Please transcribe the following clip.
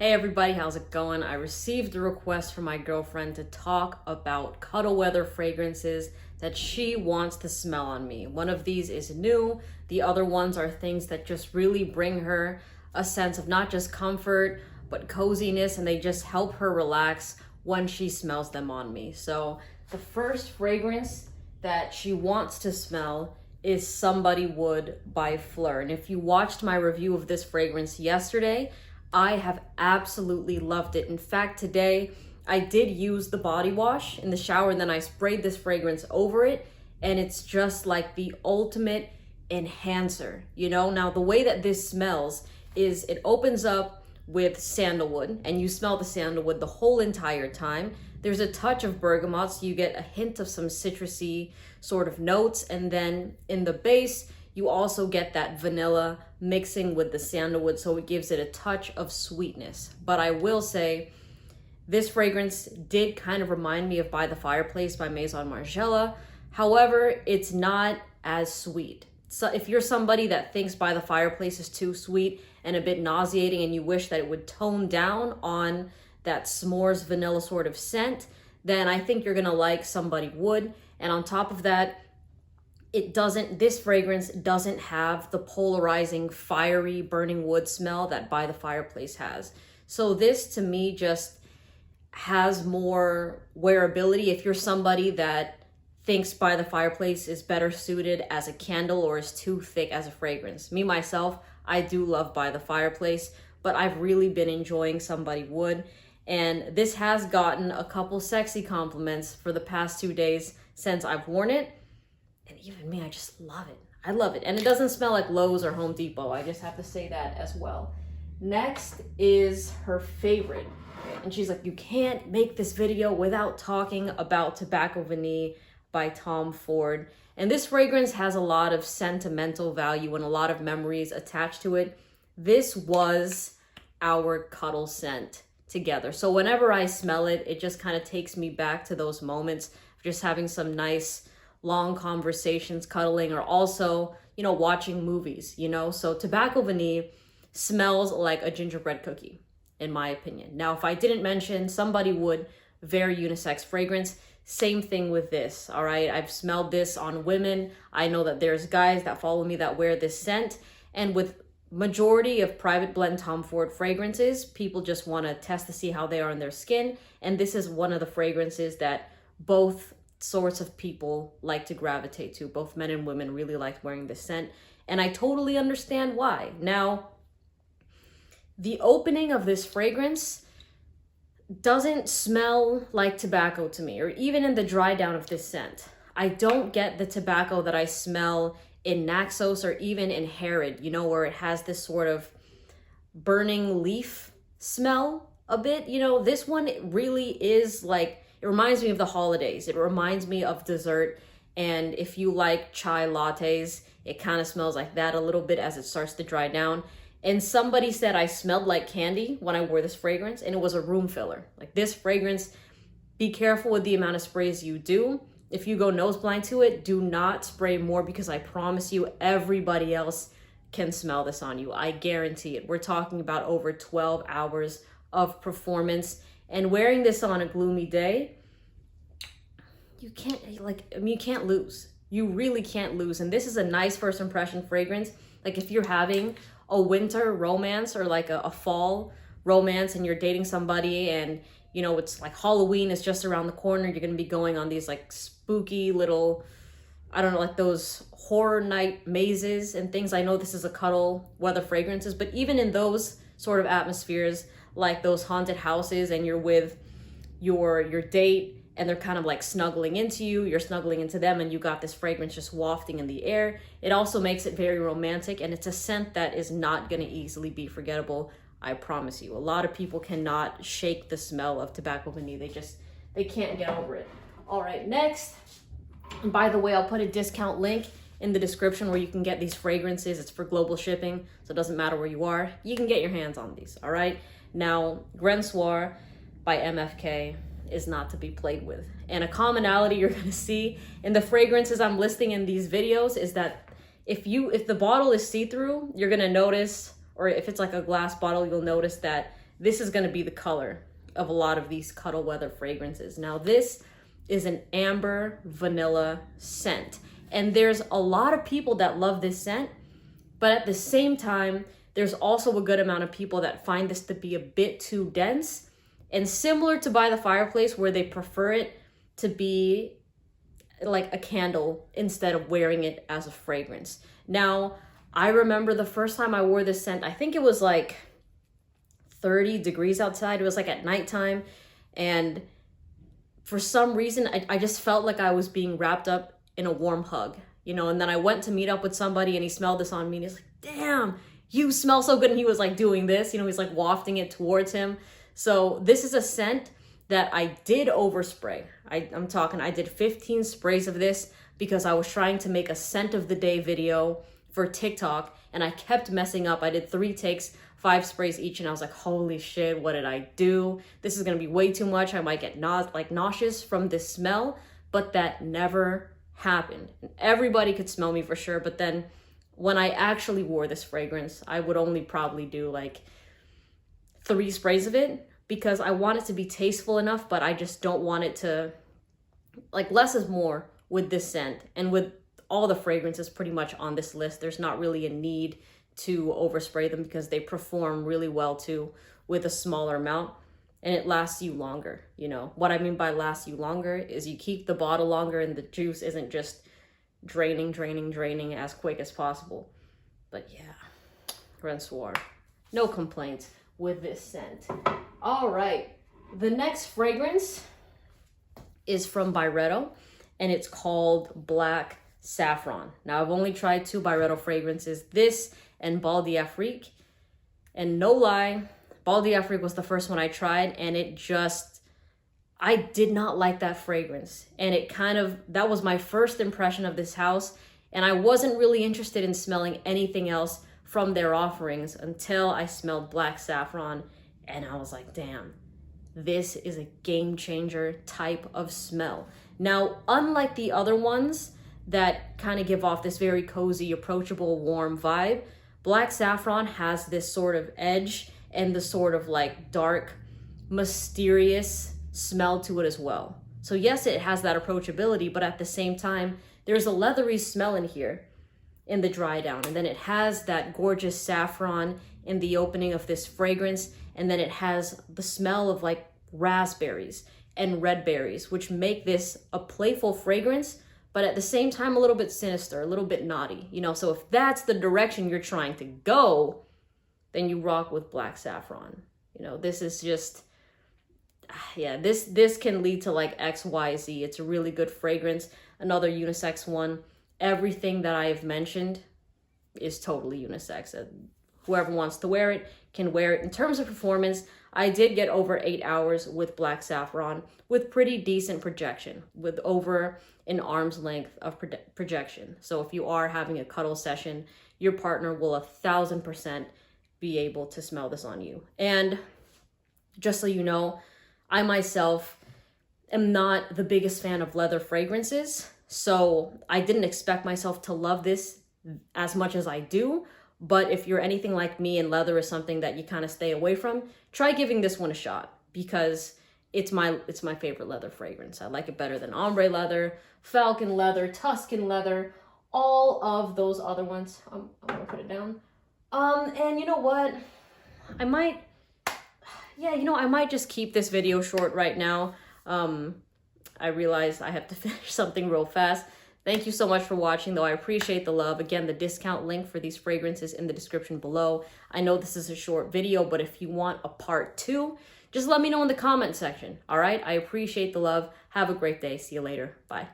Hey everybody, how's it going? I received a request from my girlfriend to talk about Cuddle Weather fragrances that she wants to smell on me. One of these is new. The other ones are things that just really bring her a sense of not just comfort, but coziness, and they just help her relax when she smells them on me. So the first fragrance that she wants to smell is Somebody Would by Fleur. And if you watched my review of this fragrance yesterday, I have absolutely loved it. In fact, today I did use the body wash in the shower and then I sprayed this fragrance over it, and it's just like the ultimate enhancer, you know? Now, the way that this smells is it opens up with sandalwood, and you smell the sandalwood the whole entire time. There's a touch of bergamot, so you get a hint of some citrusy sort of notes, and then in the base, you also get that vanilla mixing with the sandalwood, so it gives it a touch of sweetness. But I will say, this fragrance did kind of remind me of By the Fireplace by Maison Margiela. However, it's not as sweet. So if you're somebody that thinks By the Fireplace is too sweet and a bit nauseating and you wish that it would tone down on that s'mores vanilla sort of scent, then I think you're gonna like Somebody Would. And on top of that, this fragrance doesn't have the polarizing, fiery, burning wood smell that By the Fireplace has. So this, to me, just has more wearability. If you're somebody that thinks By the Fireplace is better suited as a candle or is too thick as a fragrance. Me, myself, I do love By the Fireplace, but I've really been enjoying Somebody Would. And this has gotten a couple sexy compliments for the past 2 days since I've worn it. And even me, I just love it. I love it. And it doesn't smell like Lowe's or Home Depot. I just have to say that as well. Next is her favorite. And she's like, you can't make this video without talking about Tobacco Vanille by Tom Ford. And this fragrance has a lot of sentimental value and a lot of memories attached to it. This was our cuddle scent together. So whenever I smell it, it just kind of takes me back to those moments of just having some nice long conversations, cuddling, or also, watching movies, So Tobacco Vanille smells like a gingerbread cookie, in my opinion. Now, if I didn't mention Somebody Would, very unisex fragrance, same thing with this, all right? I've smelled this on women. I know that there's guys that follow me that wear this scent. And with majority of private blend Tom Ford fragrances, people just want to test to see how they are on their skin. And this is one of the fragrances that both sorts of people like to gravitate to. Both men and women really like wearing this scent, and I totally understand why. Now, the opening of this fragrance doesn't smell like tobacco to me, or even in the dry down of this scent. I don't get the tobacco that I smell in Naxos or even in Herod, where it has this sort of burning leaf smell a bit. This one really is like, it reminds me of the holidays. It reminds me of dessert. And if you like chai lattes, it kind of smells like that a little bit as it starts to dry down. And somebody said I smelled like candy when I wore this fragrance, and it was a room filler. Like, this fragrance, be careful with the amount of sprays you do. If you go nose blind to it, do not spray more, because I promise you, everybody else can smell this on you. I guarantee it. We're talking about over 12 hours of performance. And wearing this on a gloomy day, you can't lose. You really can't lose. And this is a nice first impression fragrance. Like, if you're having a winter romance or like a fall romance and you're dating somebody and, it's like Halloween is just around the corner, you're going to be going on these like spooky little, I don't know, like those horror night mazes and things. I know this is a cuddle weather fragrances, but even in those sort of atmospheres, like those haunted houses, and you're with your date and they're kind of like snuggling into you, you're snuggling into them, and you got this fragrance just wafting in the air. It also makes it very romantic, and it's a scent that is not going to easily be forgettable. I promise you. A lot of people cannot shake the smell of Tobacco Vanille. They can't get over it. All right, next. And by the way, I'll put a discount link in the description where you can get these fragrances. It's for global shipping, so it doesn't matter where you are. You can get your hands on these, all right? Now, Grenoir by MFK is not to be played with. And a commonality you're gonna see in the fragrances I'm listing in these videos is that if the bottle is see-through, you're gonna notice, or if it's like a glass bottle, you'll notice that this is going to be the color of a lot of these Cuddle Weather fragrances. Now, this is an amber vanilla scent. And there's a lot of people that love this scent, but at the same time, there's also a good amount of people that find this to be a bit too dense, and similar to By the Fireplace, where they prefer it to be like a candle instead of wearing it as a fragrance. Now, I remember the first time I wore this scent, I think it was like 30 degrees outside. It was like at nighttime, and for some reason, I just felt like I was being wrapped up in a warm hug, you know. And then I went to meet up with somebody and he smelled this on me and he's like, damn, you smell so good. And he was like doing this, you know, he's like wafting it towards him. So this is a scent that I did overspray. I did 15 sprays of this because I was trying to make a scent of the day video for TikTok and I kept messing up. I did 3 takes, 5 sprays each, and I was like, holy shit, what did I do? This is gonna be way too much. I might get nauseous from this smell, but that never happened. And everybody could smell me for sure, but then when I actually wore this fragrance, I would only probably do like 3 sprays of it because I want it to be tasteful enough, but I just don't want it to, like, less is more with this scent. And with all the fragrances pretty much on this list, there's not really a need to overspray them because they perform really well too with a smaller amount, and it lasts you longer. You know what I mean by lasts you longer is you keep the bottle longer and the juice isn't just draining as quick as possible. But yeah, Grenoir, no complaints with this scent. All right, the next fragrance is from Byredo and it's called Black Saffron. Now, I've only tried 2 Byredo fragrances, this and Bal d'Afrique, and no lie, Bal d'Afrique was the first one I tried, and I did not like that fragrance. And that was my first impression of this house, and I wasn't really interested in smelling anything else from their offerings until I smelled Black Saffron, and I was like, damn, this is a game changer type of smell. Now, unlike the other ones that kind of give off this very cozy, approachable, warm vibe, Black Saffron has this sort of edge and the sort of like dark, mysterious smell to it as well. So yes, it has that approachability, but at the same time, there's a leathery smell in here in the dry down. And then it has that gorgeous saffron in the opening of this fragrance. And then it has the smell of like raspberries and red berries, which make this a playful fragrance, but at the same time, a little bit sinister, a little bit naughty, you know? So if that's the direction you're trying to go, then you rock with Black Saffron. You know, this is just, yeah, this can lead to like XYZ. It's a really good fragrance. Another unisex one. Everything that I have mentioned is totally unisex. Whoever wants to wear it can wear it. In terms of performance, I did get over 8 hours with Black Saffron with pretty decent projection, with over an arm's length of projection. So if you are having a cuddle session, your partner will 1000% be able to smell this on you. And just so you know, I myself am not the biggest fan of leather fragrances, so I didn't expect myself to love this as much as I do. But if you're anything like me and leather is something that you kind of stay away from, try giving this one a shot because it's my favorite leather fragrance. I like it better than ombre leather, falcon leather, Tuscan leather, all of those other ones. I'm gonna put it down. And you know what? I might just keep this video short right now. I realized I have to finish something real fast. Thank you so much for watching, though. I appreciate the love. Again, the discount link for these fragrances in the description below. I know this is a short video, but if you want a part 2, just let me know in the comment section. All right? I appreciate the love. Have a great day. See you later. Bye.